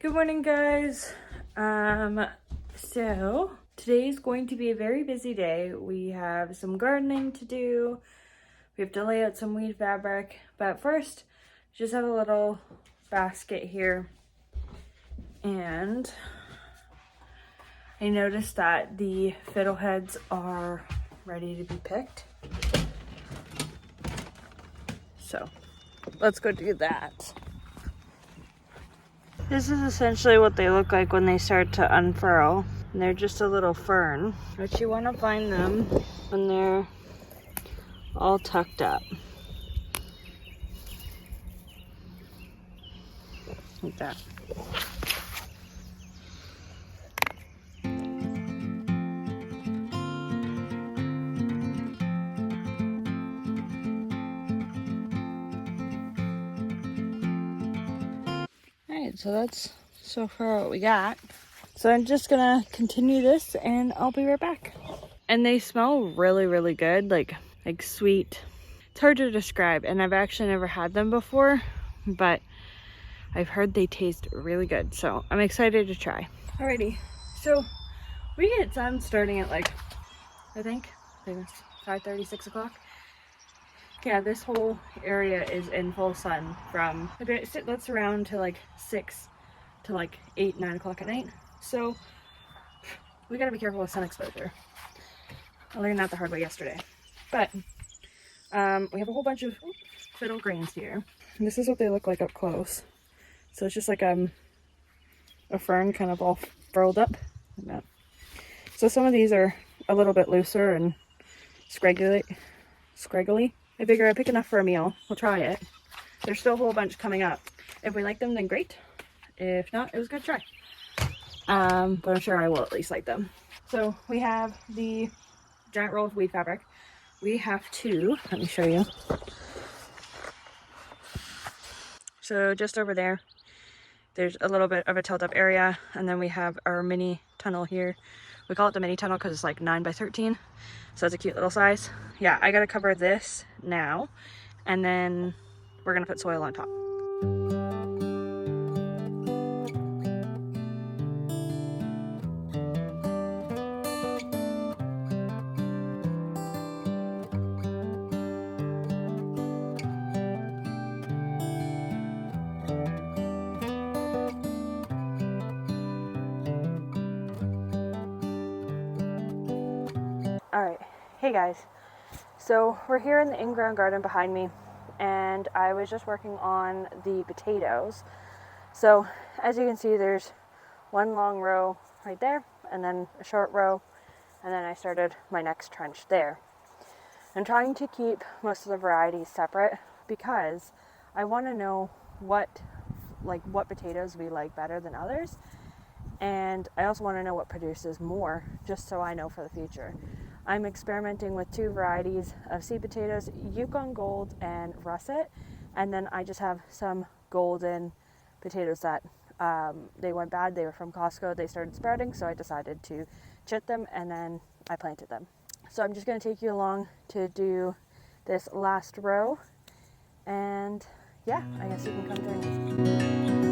Good morning, guys. So today's going to be a very busy day. We have some gardening to do. We have to lay out some weed fabric, but first, just have a little basket here. And I noticed that the fiddleheads are ready to be picked. So let's go do that. This is essentially what they look like when they start to unfurl. And they're just a little fern, but you want to find them when they're all tucked up. Like that. Alright, so that's so far what we got. So I'm just gonna continue this and I'll be right back. And they smell really, really good, like sweet. It's hard to describe, and I've actually never had them before, but I've heard they taste really good, so I'm excited to try. Alrighty, so we get sun starting at like, I think it's 5:30, 6 o'clock. Yeah, this whole area is in full sun from, that's around to like 6 to like 8, 9 o'clock at night. So we gotta be careful with sun exposure. I learned that the hard way yesterday. But we have a whole bunch of fiddle greens here. And this is what they look like up close. So it's just like a fern kind of all furled up like that. So some of these are a little bit looser and scraggly. I figure I pick enough for a meal. We'll try it. There's still a whole bunch coming up. If we like them, then great. If not, it was a good try. But I'm sure I will at least like them. So we have the giant roll of weed fabric. We have two. Let me show you. So just over there, there's a little bit of a tilt up area, and then we have our mini tunnel here. We call it the mini tunnel because it's like 9 by 13, so it's a cute little size. Yeah, I gotta cover this now, and then we're gonna put soil on top. Alright, hey guys. So we're here in the in-ground garden behind me, and I was just working on the potatoes. So as you can see, there's one long row right there, and then a short row, and then I started my next trench there. I'm trying to keep most of the varieties separate because I want to know what potatoes we like better than others, and I also want to know what produces more, just so I know for the future. I'm experimenting with two varieties of seed potatoes, Yukon Gold and Russet, and then I just have some golden potatoes that they went bad. They were from Costco. They started sprouting, so I decided to chit them, and then I planted them. So I'm just going to take you along to do this last row, and yeah, I guess you can come join me.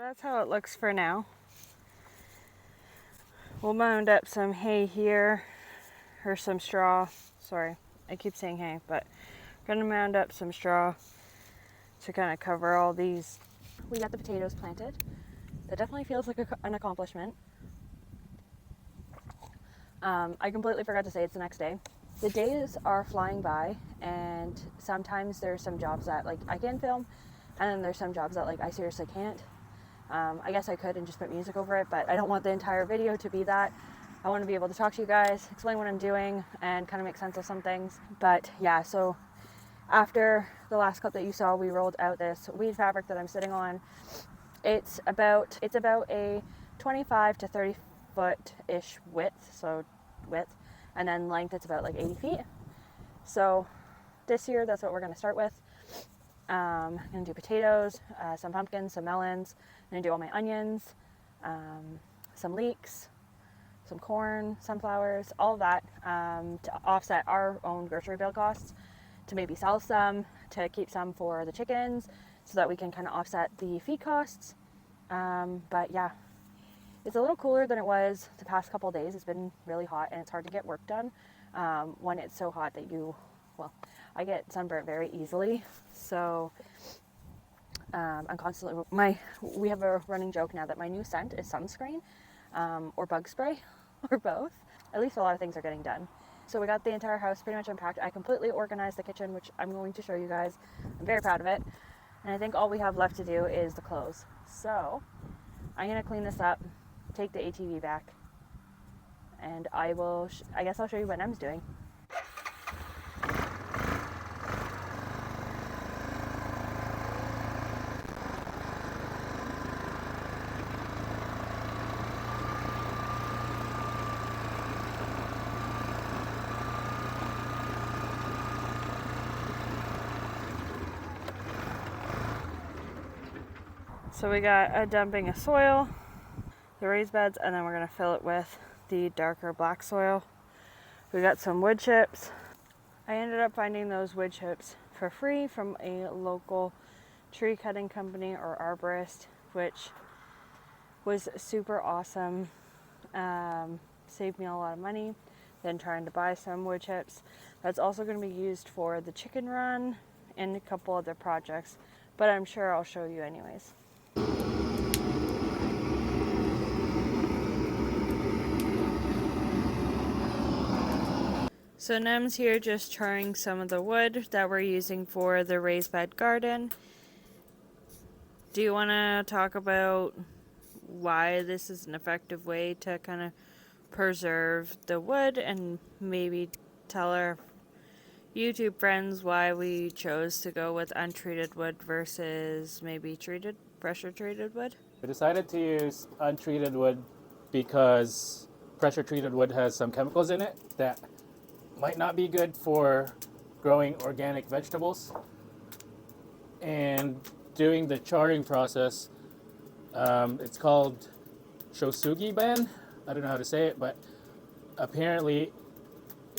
That's how it looks for now. We'll mound up some hay here, or some straw. Sorry, I keep saying hay, but I'm gonna mound up some straw to kind of cover all these. We got the potatoes planted. That definitely feels like an accomplishment. I completely forgot to say it's the next day. The days are flying by, and sometimes there's some jobs that like I can film, and then there's some jobs that like I seriously can't. I guess I could and just put music over it, but I don't want the entire video to be that. I want to be able to talk to you guys, explain what I'm doing, and kind of make sense of some things. But yeah, so after the last clip that you saw, we rolled out this weed fabric that I'm sitting on, It's about a 25 to 30 foot-ish width, and then length it's about like 80 feet. So this year, that's what we're going to start with. I'm going to do potatoes, some pumpkins, some melons. I'm going to do all my onions, some leeks, some corn, sunflowers, all of that, to offset our own grocery bill costs, to maybe sell some, to keep some for the chickens, so that we can kind of offset the feed costs. But yeah, it's a little cooler than it was the past couple of days. It's been really hot, and it's hard to get work done when it's so hot that I get sunburnt very easily. So I'm constantly, we have a running joke now that my new scent is sunscreen or bug spray or both. At least a lot of things are getting done. So we got the entire house pretty much unpacked. I completely organized the kitchen, which I'm going to show you guys. I'm very proud of it. And I think all we have left to do is the clothes. So I'm going to clean this up, take the ATV back, and I guess I'll show you what Em's doing. So we got a dumping of soil, the raised beds, and then we're going to fill it with the darker black soil. We got some wood chips. I ended up finding those wood chips for free from a local tree cutting company or arborist, which was super awesome. Saved me a lot of money than trying to buy some wood chips. That's also going to be used for the chicken run and a couple other projects, but I'm sure I'll show you anyways. So Nem's here just charring some of the wood that we're using for the raised bed garden. Do you want to talk about why this is an effective way to kind of preserve the wood, and maybe tell our YouTube friends why we chose to go with untreated wood versus maybe pressure treated wood? We decided to use untreated wood because pressure treated wood has some chemicals in it that might not be good for growing organic vegetables. And doing the charring process, it's called shosugi ban. I don't know how to say it, but apparently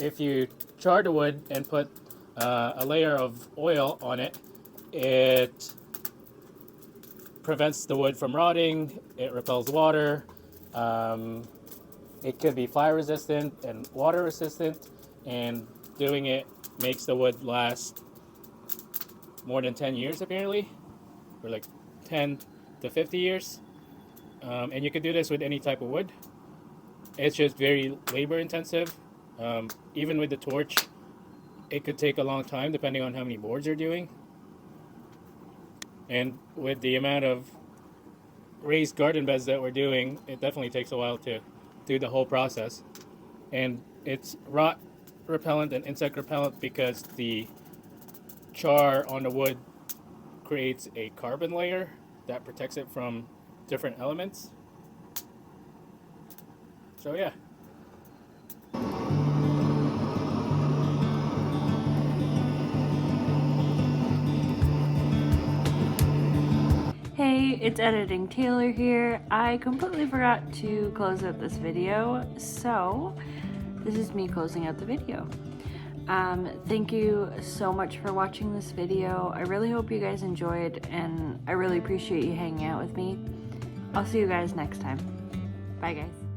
if you char the wood and put a layer of oil on it, it prevents the wood from rotting, it repels water, it could be fire resistant and water resistant, and doing it makes the wood last more than 10 years apparently, or like 10 to 50 years. And you can do this with any type of wood. It's just very labor intensive. Even with the torch, it could take a long time depending on how many boards you're doing. And with the amount of raised garden beds that we're doing, it definitely takes a while to do the whole process. And it's rot repellent and insect repellent because the char on the wood creates a carbon layer that protects it from different elements. So yeah. Hey, it's Editing Taylor here. I completely forgot to close out this video, so this is me closing out the video. Thank you so much for watching this video. I really hope you guys enjoyed, and I really appreciate you hanging out with me. I'll see you guys next time. Bye guys.